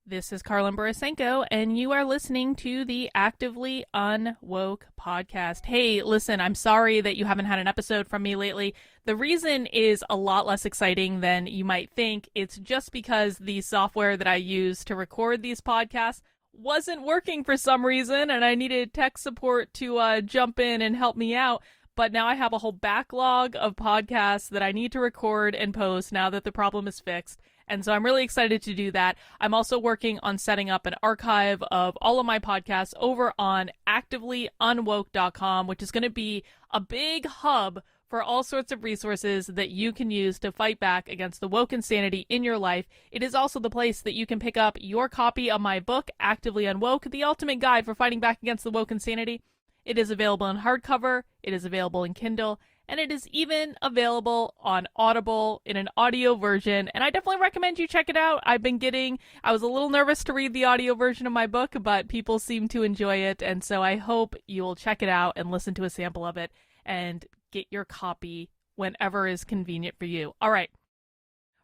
This is Karlyn Borysenko, and you are listening to the Actively Unwoke podcast. Hey, listen, I'm sorry that you haven't had an episode from me lately. The reason is a lot less exciting than you might think. It's just because the software that I use to record these podcasts wasn't working for some reason, and I needed tech support to jump in and help me out. But now I have a whole backlog of podcasts that I need to record and post now that the problem is fixed. And so I'm really excited to do that. I'm also working on setting up an archive of all of my podcasts over on activelyunwoke.com, which is going to be a big hub for all sorts of resources that you can use to fight back against the woke insanity in your life. It is also the place that you can pick up your copy of my book, Actively Unwoke, the ultimate guide for fighting back against the woke insanity. It is available in hardcover, it is available in Kindle, and it is even available on Audible in an audio version, and I definitely recommend you check it out. I was a little nervous to read the audio version of my book, but people seem to enjoy it, and so I hope you'll check it out and listen to a sample of it and get your copy whenever is convenient for you. All right.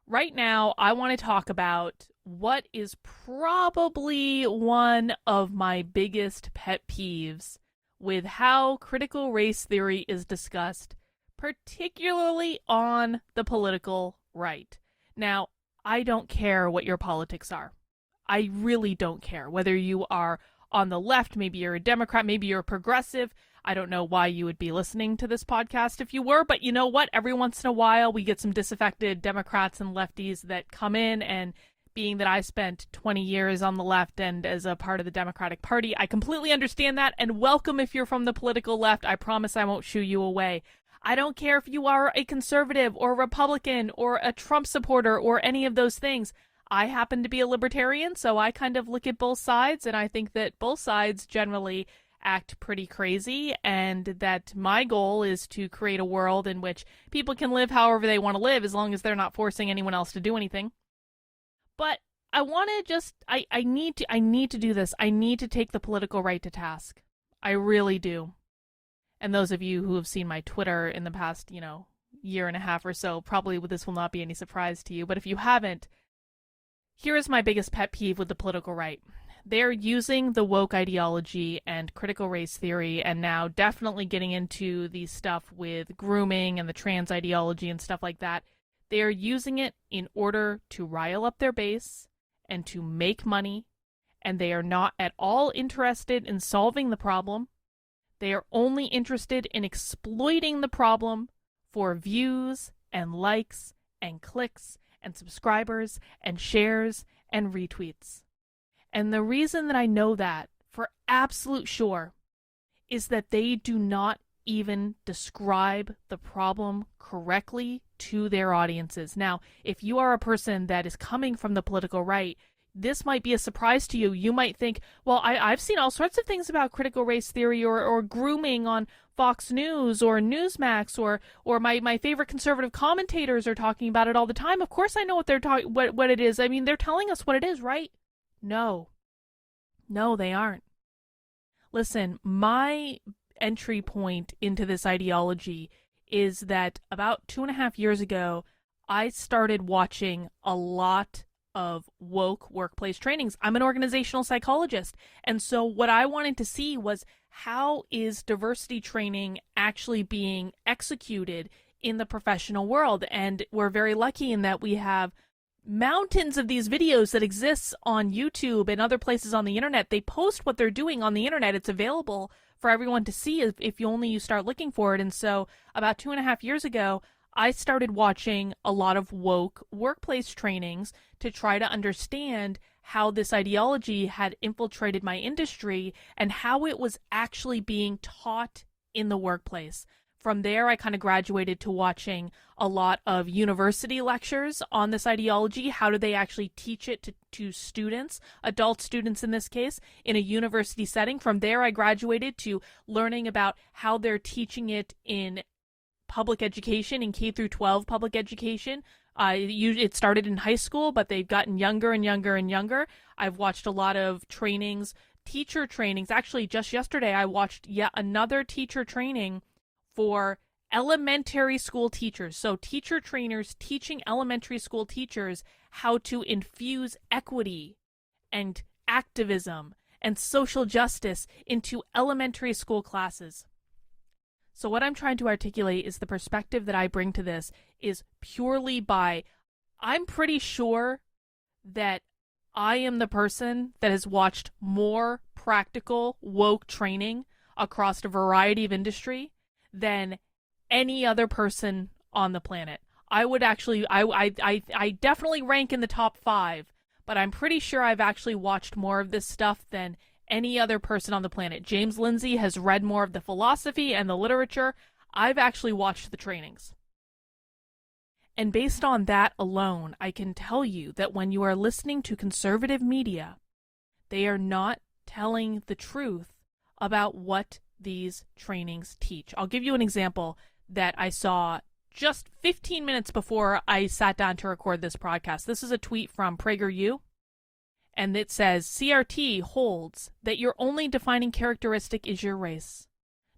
Right now, I want to talk about what is probably one of my biggest pet peeves with how critical race theory is discussed, particularly on the political right. Now, I don't care what your politics are. I really don't care. Whether you are on the left, maybe you're a Democrat, maybe you're a progressive. I don't know why you would be listening to this podcast if you were, but you know what? Every once in a while, we get some disaffected Democrats and lefties that come in, and being that I spent 20 years on the left and as a part of the Democratic Party, I completely understand that, and welcome if you're from the political left. I promise I won't shoo you away. I don't care if you are a conservative or a Republican or a Trump supporter or any of those things. I happen to be a libertarian, so I kind of look at both sides, and I think that both sides generally act pretty crazy, and that my goal is to create a world in which people can live however they want to live as long as they're not forcing anyone else to do anything. But I want to just, I need to do this. I need to take the political right to task. I really do. And those of you who have seen my Twitter in the past, year and a half or so, probably this will not be any surprise to you. But if you haven't, here is my biggest pet peeve with the political right. They're using the woke ideology and critical race theory, and now definitely getting into the stuff with grooming and the trans ideology and stuff like that. They are using it in order to rile up their base and to make money, and they are not at all interested in solving the problem. They are only interested in exploiting the problem for views and likes and clicks and subscribers and shares and retweets. And the reason that I know that for absolute sure is that they do not even describe the problem correctly to their audiences. Now, if you are a person that is coming from the political right, this might be a surprise to you. You might think, well, I've seen all sorts of things about critical race theory or grooming on Fox News or Newsmax or my favorite conservative commentators are talking about it all the time. Of course I know what they're what it is. I mean, they're telling us what it is, right? No, they aren't. Listen, my entry point into this ideology is that about 2.5 years ago, I started watching a lot of woke workplace trainings. I'm an organizational psychologist, and so what I wanted to see was how is diversity training actually being executed in the professional world. And we're very lucky in that we have mountains of these videos that exists on YouTube and other places on the internet. They post what they're doing on the internet. It's available for everyone to see if you start looking for it. And so about 2.5 years ago, I started watching a lot of woke workplace trainings to try to understand how this ideology had infiltrated my industry and how it was actually being taught in the workplace. From there, I kind of graduated to watching a lot of university lectures on this ideology. How do they actually teach it to students, adult students in this case, in a university setting? From there, I graduated to learning about how they're teaching it in public education, in K through 12 public education. It started in high school, but they've gotten younger and younger and younger. I've watched a lot of trainings, teacher trainings. Actually, just yesterday, I watched yet another teacher training for elementary school teachers. So teacher trainers teaching elementary school teachers how to infuse equity and activism and social justice into elementary school classes. So what I'm trying to articulate is the perspective that I bring to this is purely by, I'm pretty sure that I am the person that has watched more practical woke training across a variety of industry than any other person on the planet. I would actually, I definitely rank in the top 5, but I'm pretty sure I've actually watched more of this stuff than any other person on the planet. James Lindsay has read more of the philosophy and the literature. I've actually watched the trainings. And based on that alone, I can tell you that when you are listening to conservative media, they are not telling the truth about what these trainings teach. I'll give you an example that I saw just 15 minutes before I sat down to record this podcast. This is a tweet from PragerU, and it says, CRT holds that your only defining characteristic is your race,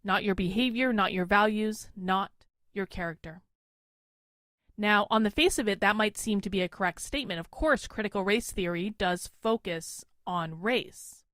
not your behavior, not your values, not your character. Now, on the face of it, that might seem to be a correct statement. Of course, critical race theory does focus on race.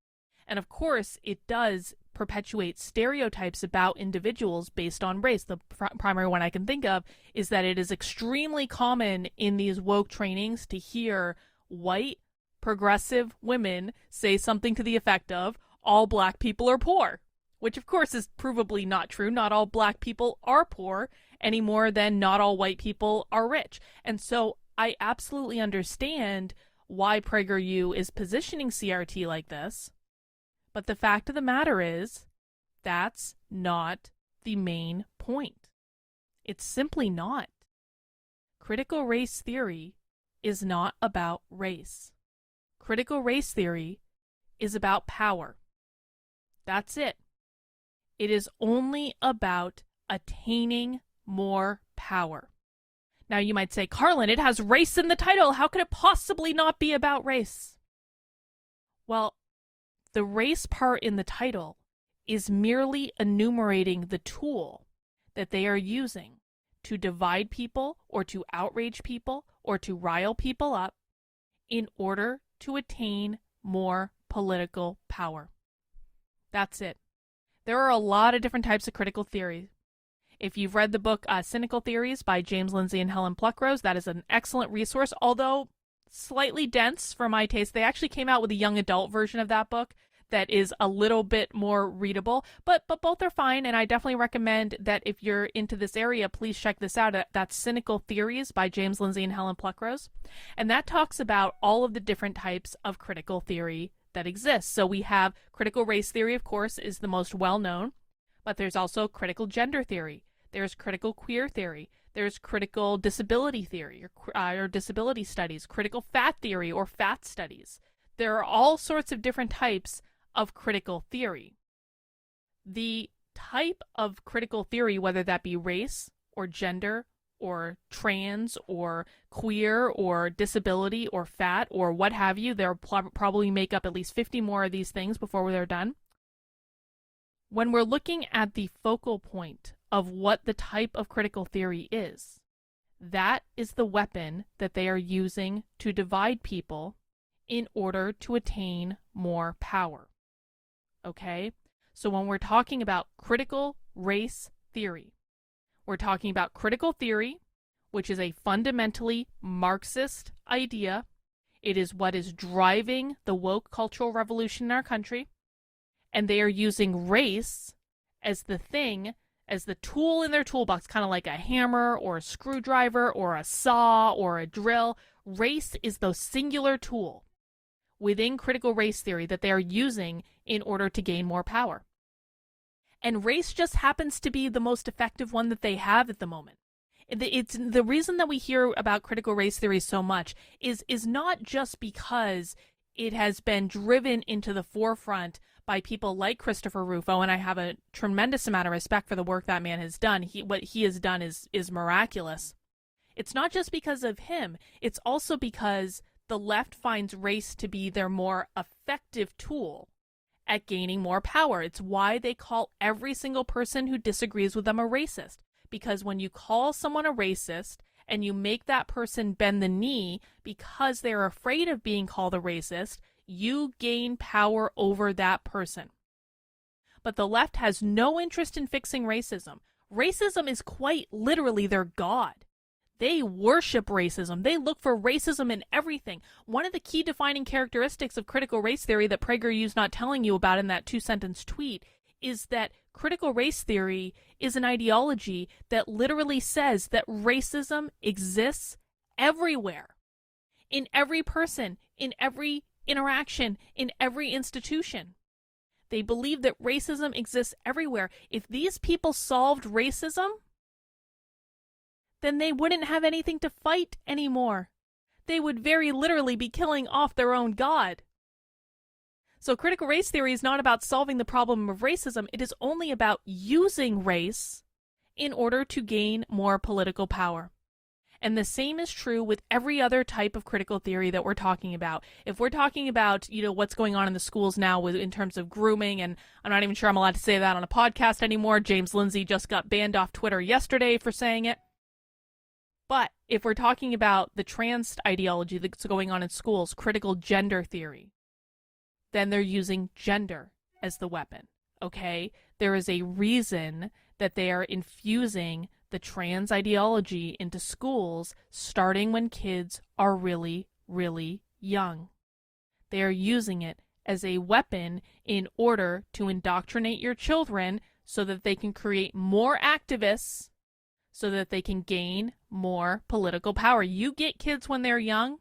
And of course, it does perpetuate stereotypes about individuals based on race. The primary one I can think of is that it is extremely common in these woke trainings to hear white, progressive women say something to the effect of, all black people are poor, which of course is provably not true. Not all black people are poor any more than not all white people are rich. And so I absolutely understand why PragerU is positioning CRT like this. But the fact of the matter is, that's not the main point. It's simply not. Critical race theory is not about race. Critical race theory is about power. That's it. It is only about attaining more power. Now you might say, Karlyn, it has race in the title. How could it possibly not be about race? Well, the race part in the title is merely enumerating the tool that they are using to divide people or to outrage people or to rile people up in order to attain more political power. That's it. There are a lot of different types of critical theory. If you've read the book Cynical Theories by James Lindsay and Helen Pluckrose, that is an excellent resource, although slightly dense for my taste. They actually came out with a young adult version of that book that is a little bit more readable, but both are fine, and I definitely recommend that if you're into this area, please check this out. That's Cynical Theories by James Lindsay and Helen Pluckrose, and that talks about all of the different types of critical theory that exist. So we have critical race theory, of course, is the most well-known, but there's also critical gender theory, there's critical queer theory, there's critical disability theory or disability studies, critical fat theory or fat studies. There are all sorts of different types of critical theory. The type of critical theory, whether that be race or gender or trans or queer or disability or fat or what have you, they'll probably make up at least 50 more of these things before they're done. When we're looking at the focal point of what the type of critical theory is, that is the weapon that they are using to divide people in order to attain more power. Okay? So when we're talking about critical race theory, we're talking about critical theory, which is a fundamentally Marxist idea. It is what is driving the woke cultural revolution in our country. And they are using race as the thing, as the tool in their toolbox, kind of like a hammer or a screwdriver or a saw or a drill. Race is the singular tool within critical race theory that they are using in order to gain more power. And race just happens to be the most effective one that they have at the moment. It's the reason that we hear about critical race theory so much is not just because it has been driven into the forefront by people like Christopher Rufo, and I have a tremendous amount of respect for the work that man has done. What he has done is miraculous. It's not just because of him. It's also because the left finds race to be their more effective tool at gaining more power. It's why they call every single person who disagrees with them a racist. Because when you call someone a racist and you make that person bend the knee because they're afraid of being called a racist, you gain power over that person. But the left has no interest in fixing racism. Racism is quite literally their god. They worship racism. They look for racism in everything. One of the key defining characteristics of critical race theory that PragerU's not telling you about in that 2-sentence tweet is that critical race theory is an ideology that literally says that racism exists everywhere. In every person, in every interaction, in every institution. They believe that racism exists everywhere. If these people solved racism, then they wouldn't have anything to fight anymore. They would very literally be killing off their own god. So critical race theory is not about solving the problem of racism. It is only about using race in order to gain more political power. And the same is true with every other type of critical theory that we're talking about. If we're talking about, what's going on in the schools now in terms of grooming, and I'm not even sure I'm allowed to say that on a podcast anymore. James Lindsay just got banned off Twitter yesterday for saying it. But if we're talking about the trans ideology that's going on in schools, critical gender theory, then they're using gender as the weapon, okay? There is a reason that they are infusing the trans ideology into schools starting when kids are really, really young. They are using it as a weapon in order to indoctrinate your children so that they can create more activists, so that they can gain more political power. You get kids when they're young.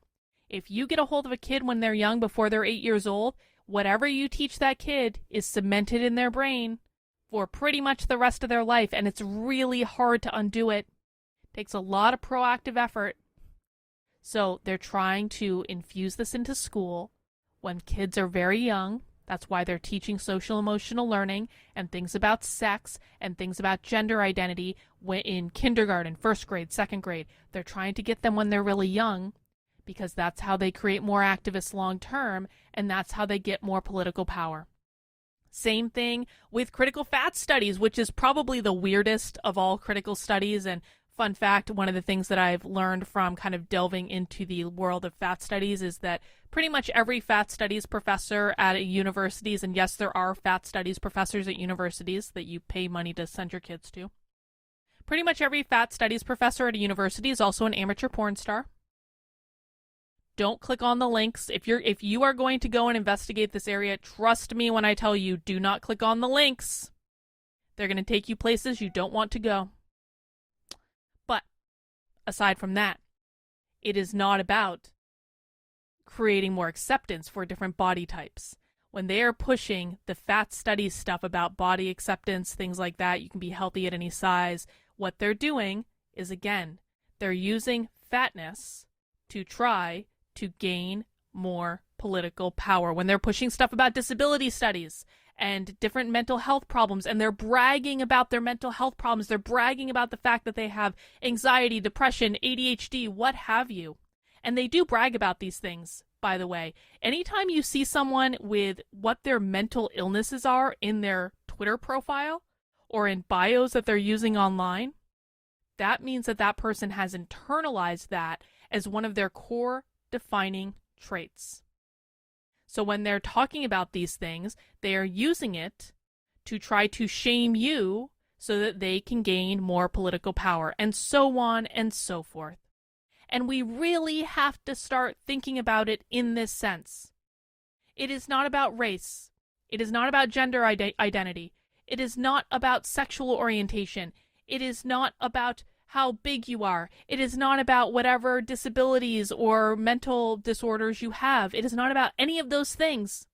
If you get a hold of a kid when they're young, before they're 8 years old, whatever you teach that kid is cemented in their brain for pretty much the rest of their life, and it's really hard to undo it. It takes a lot of proactive effort. So they're trying to infuse this into school when kids are very young. That's why they're teaching social emotional learning and things about sex and things about gender identity in kindergarten, first grade, second grade. They're trying to get them when they're really young because that's how they create more activists long term, and that's how they get more political power. Same thing with critical fat studies, which is probably the weirdest of all critical studies. And fun fact, one of the things that I've learned from kind of delving into the world of fat studies is that pretty much every fat studies professor at universities, and yes, there are fat studies professors at universities that you pay money to send your kids to. Pretty much every fat studies professor at a university is also an amateur porn star. Don't click on the links. If you are going to go and investigate this area, trust me when I tell you, do not click on the links. They're going to take you places you don't want to go. But aside from that, it is not about creating more acceptance for different body types. When they are pushing the fat studies stuff about body acceptance, things like that, you can be healthy at any size, what they're doing is, again, they're using fatness to try to gain more political power. When they're pushing stuff about disability studies and different mental health problems, and they're bragging about their mental health problems, they're bragging about the fact that they have anxiety, depression, ADHD, what have you. And they do brag about these things, by the way. Anytime you see someone with what their mental illnesses are in their Twitter profile or in bios that they're using online, that means that that person has internalized that as one of their core defining traits. So when they're talking about these things, they are using it to try to shame you so that they can gain more political power, and so on and so forth. And we really have to start thinking about it in this sense. It is not about race. It is not about gender identity. It is not about sexual orientation. It is not about how big you are. It is not about whatever disabilities or mental disorders you have. It is not about any of those things.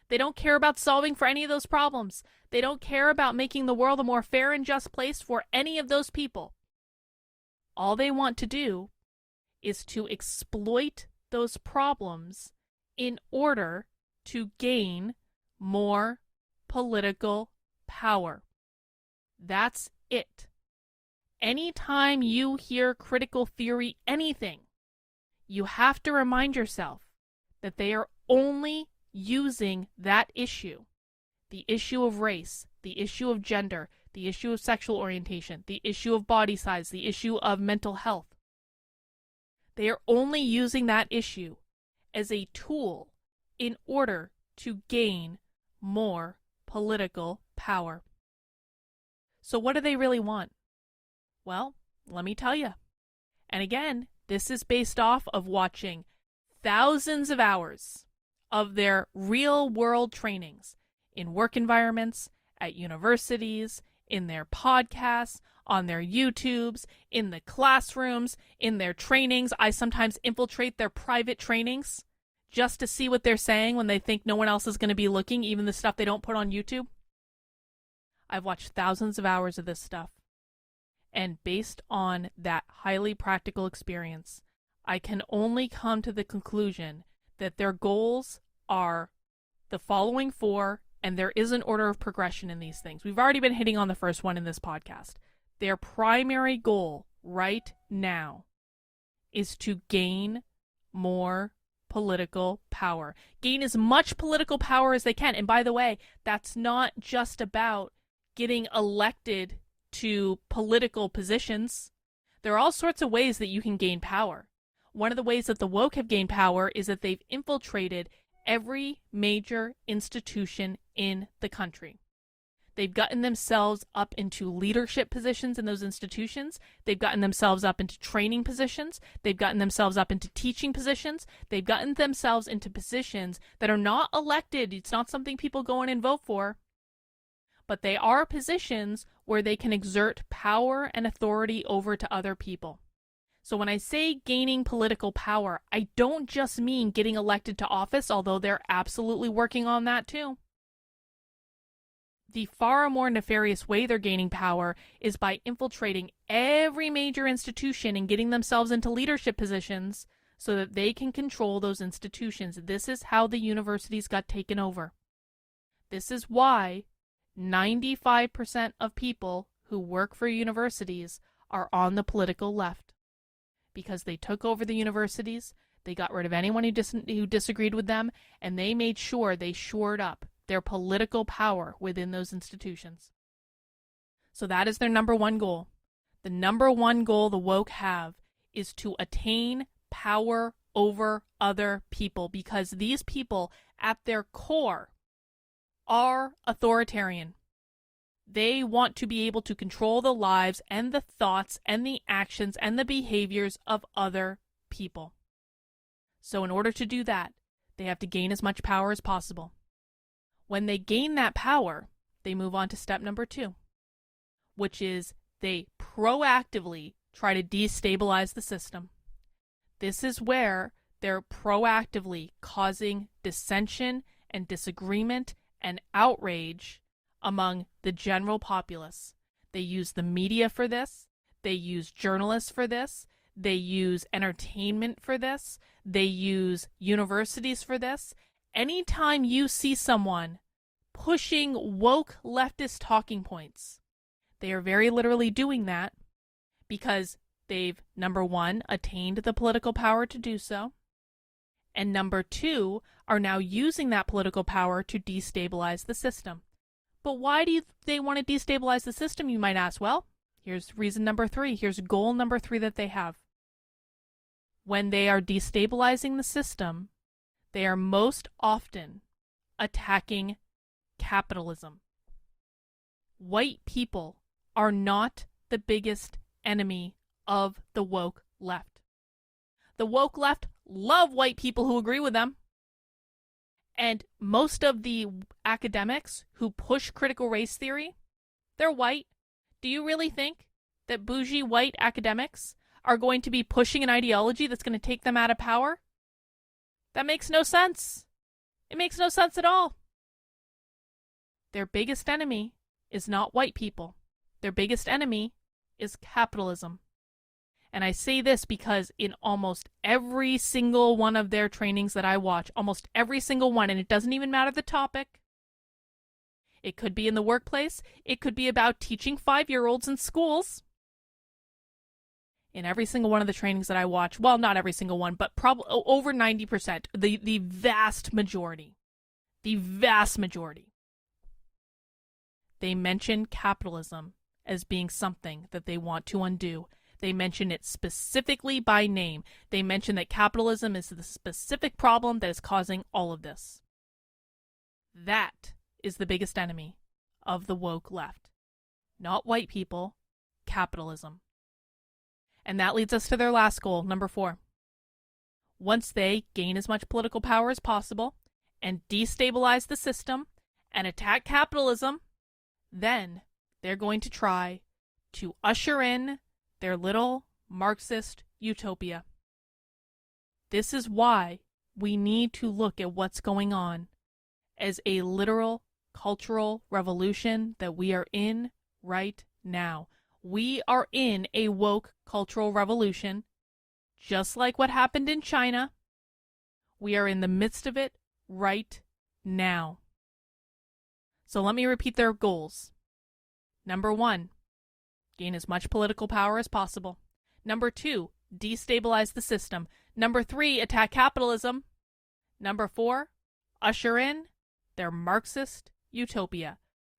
They don't care about solving for any of those problems. They don't care about making the world a more fair and just place for any of those people. All they want to do is to exploit those problems in order to gain more political power. That's it. Anytime you hear critical theory anything, you have to remind yourself that they are only using that issue, the issue of race, the issue of gender, the issue of sexual orientation, the issue of body size, the issue of mental health. They are only using that issue as a tool in order to gain more political power. So what do they really want? Well, let me tell you. And again, this is based off of watching thousands of hours of their real-world trainings in work environments, at universities, in their podcasts, on their YouTubes, in the classrooms, in their trainings. I sometimes infiltrate their private trainings just to see what they're saying when they think no one else is going to be looking, even the stuff they don't put on YouTube. I've watched thousands of hours of this stuff. And based on that highly practical experience, I can only come to the conclusion that their goals are the following four, and there is an order of progression in these things. We've already been hitting on the first one in this podcast. Their primary goal right now is to gain more political power. Gain as much political power as they can. And by the way, that's not just about getting elected to political positions. There are all sorts of ways that you can gain power. One of the ways that the woke have gained power is that they've infiltrated every major institution in the country. They've gotten themselves up into leadership positions in those institutions. They've gotten themselves up into training positions. They've gotten themselves up into teaching positions. They've gotten themselves into positions that are not elected. It's not something people go in and vote for. But they are positions where they can exert power and authority over to other people. So when I say gaining political power, I don't just mean getting elected to office, although they're absolutely working on that too. The far more nefarious way they're gaining power is by infiltrating every major institution and getting themselves into leadership positions so that they can control those institutions. This is how the universities got taken over. This is why 95% of people who work for universities are on the political left. Because they took over the universities, they got rid of anyone who disagreed with them, and they made sure they shored up their political power within those institutions. So that is their number one goal. The number one goal the woke have is to attain power over other people, because these people, at their core, are authoritarian. They want to be able to control the lives and the thoughts and the actions and the behaviors of other people. So in order to do that, they have to gain as much power as possible. When they gain that power, they move on to step number 2, which is they proactively try to destabilize the system. This is where they're proactively causing dissension and disagreement and outrage among the general populace. They use the media for this. They use journalists for this. They use entertainment for this. They use universities for this. Anytime you see someone pushing woke leftist talking points, they are very literally doing that because they've, number one, attained the political power to do so, and number two, are now using that political power to destabilize the system. But why do they want to destabilize the system, you might ask? Well, here's reason number 3. Here's goal number 3 that they have. When they are destabilizing the system, they are most often attacking capitalism. White people are not the biggest enemy of the woke left. The woke left love white people who agree with them. And most of the academics who push critical race theory, they're white. Do you really think that bougie white academics are going to be pushing an ideology that's going to take them out of power? That makes no sense. It makes no sense at all. Their biggest enemy is not white people. Their biggest enemy is capitalism. And I say this because in almost every single one of their trainings that I watch, almost every single one, and it doesn't even matter the topic. It could be in the workplace. It could be about teaching 5-year-olds in schools. In every single one of the trainings that I watch, well, not every single one, but probably over 90%, the vast majority, they mention capitalism as being something that they want to undo. They mention it specifically by name. They mention that capitalism is the specific problem that is causing all of this. That is the biggest enemy of the woke left. Not white people, capitalism. And that leads us to their last goal, number 4. Once they gain as much political power as possible and destabilize the system and attack capitalism, then they're going to try to usher in their little Marxist utopia. This is why we need to look at what's going on as a literal cultural revolution that we are in right now. We are in a woke cultural revolution, just like what happened in China. We are in the midst of it right now. So let me repeat their goals. Number 1, gain as much political power as possible. Number 2, destabilize the system. Number 3, attack capitalism. Number 4, usher in their Marxist utopia.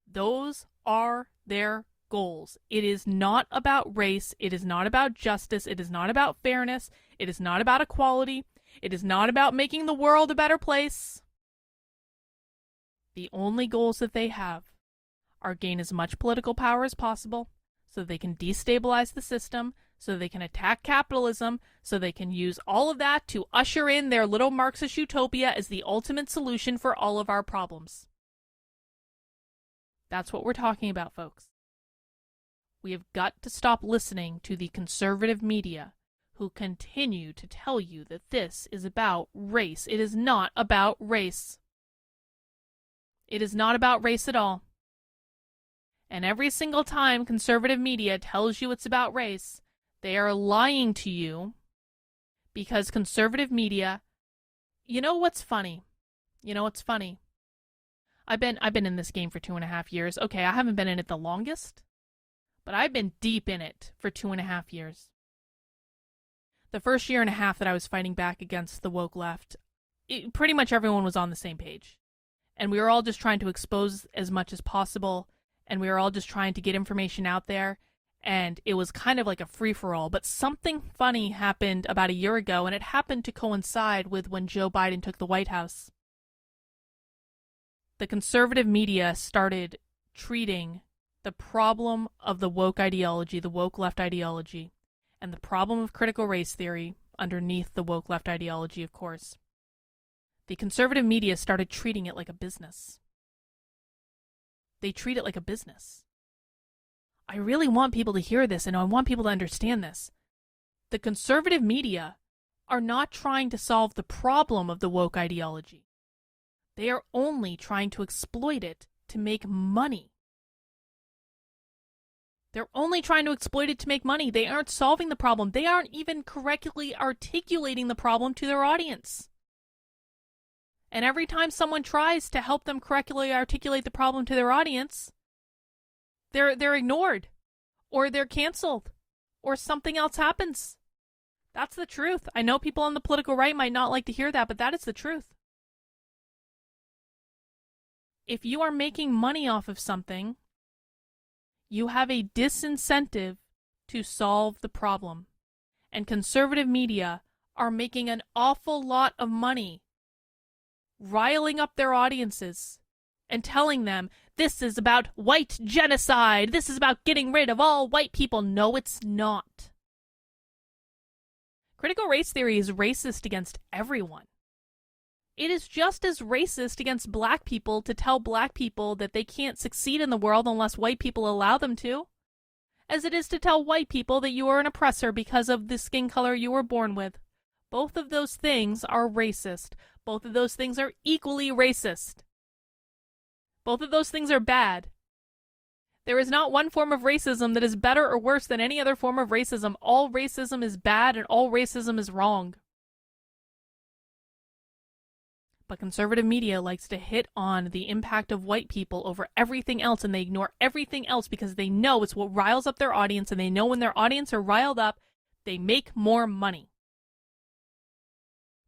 Those are their goals. It is not about race. It is not about justice. It is not about fairness. It is not about equality. It is not about making the world a better place. The only goals that they have are gain as much political power as possible so they can destabilize the system, so they can attack capitalism, so they can use all of that to usher in their little Marxist utopia as the ultimate solution for all of our problems. That's what we're talking about, folks. We have got to stop listening to the conservative media who continue to tell you that this is about race. It is not about race. It is not about race at all. And every single time conservative media tells you it's about race, they are lying to you because conservative media, you know what's funny? I've been in this game for 2.5 years. Okay, I haven't been in it the longest, but I've been deep in it for 2.5 years. The first 1.5 years that I was fighting back against the woke left, pretty much everyone was on the same page. And we were all just trying to expose as much as possible, and we were all just trying to get information out there, and it was kind of like a free-for-all. But something funny happened about 1 year ago, and it happened to coincide with when Joe Biden took the White House. The conservative media started treating the problem of the woke ideology, the woke left ideology, and the problem of critical race theory underneath the woke left ideology, of course. The conservative media started treating it like a business. They treat it like a business. I really want people to hear this, and I want people to understand this. The conservative media are not trying to solve the problem of the woke ideology. They are only trying to exploit it to make money. They're only trying to exploit it to make money. They aren't solving the problem. They aren't even correctly articulating the problem to their audience. And every time someone tries to help them correctly articulate the problem to their audience, they're ignored, or they're canceled, or something else happens. That's the truth. I know people on the political right might not like to hear that, but that is the truth. If you are making money off of something, you have a disincentive to solve the problem. And conservative media are making an awful lot of money riling up their audiences and telling them this is about white genocide, this is about getting rid of all white people. No, it's not. Critical race theory is racist against everyone. It is just as racist against black people to tell black people that they can't succeed in the world unless white people allow them to, as it is to tell white people that you are an oppressor because of the skin color you were born with. Both of those things are racist. Both of those things are equally racist. Both of those things are bad. There is not one form of racism that is better or worse than any other form of racism. All racism is bad and all racism is wrong. But conservative media likes to hit on the impact of white people over everything else, and they ignore everything else because they know it's what riles up their audience, and they know when their audience are riled up, they make more money.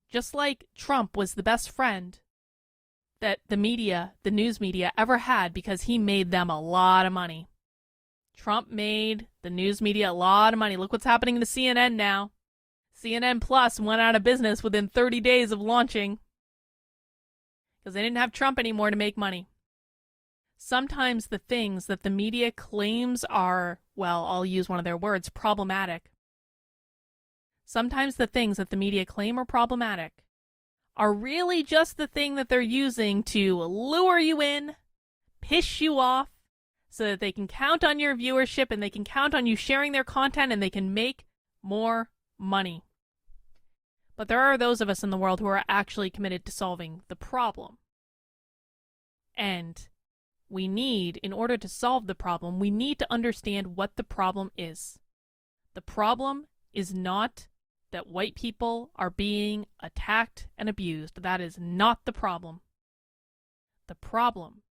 Just like Trump was the best friend that the media, the news media, ever had because he made them a lot of money. Trump made the news media a lot of money. Look what's happening to CNN now. CNN Plus went out of business within 30 days of launching because they didn't have Trump anymore to make money. Sometimes the things that the media claims are, well, I'll use one of their words, problematic. Sometimes the things that the media claim are problematic are really just the thing that they're using to lure you in, piss you off, so that they can count on your viewership and they can count on you sharing their content and they can make more money. But there are those of us in the world who are actually committed to solving the problem. And we need, in order to solve the problem, we need to understand what the problem is. The problem is not that white people are being attacked and abused. That is not the problem. The problem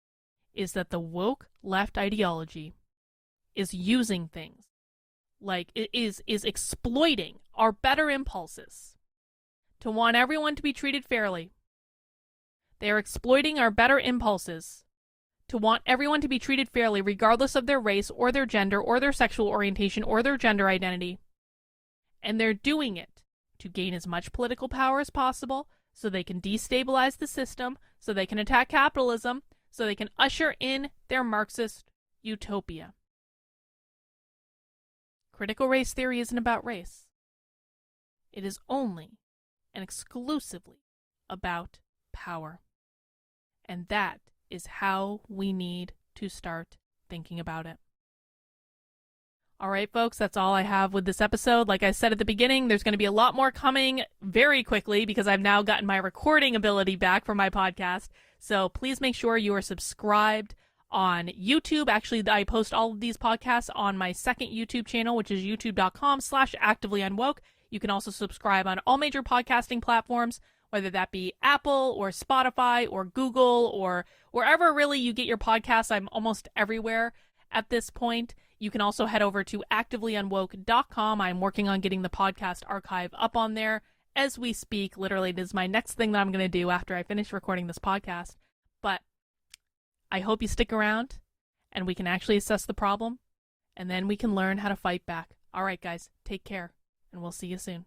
is that the woke left ideology is using things like it is exploiting our better impulses to want everyone to be treated fairly. They are exploiting our better impulses to want everyone to be treated fairly regardless of their race or their gender or their sexual orientation or their gender identity. And they're doing it to gain as much political power as possible so they can destabilize the system, so they can attack capitalism, so they can usher in their Marxist utopia. Critical race theory isn't about race. It is only and exclusively about power. And that is how we need to start thinking about it. All right, folks, that's all I have with this episode. Like I said at the beginning, there's going to be a lot more coming very quickly because I've now gotten my recording ability back for my podcast. So please make sure you are subscribed on YouTube. Actually, I post all of these podcasts on my second YouTube channel, which is youtube.com/activelyunwoke. You can also subscribe on all major podcasting platforms, whether that be Apple or Spotify or Google or wherever really you get your podcasts. I'm almost everywhere at this point. You can also head over to activelyunwoke.com. I'm working on getting the podcast archive up on there as we speak. Literally, it is my next thing that I'm going to do after I finish recording this podcast. But I hope you stick around and we can actually assess the problem and then we can learn how to fight back. All right, guys, take care and we'll see you soon.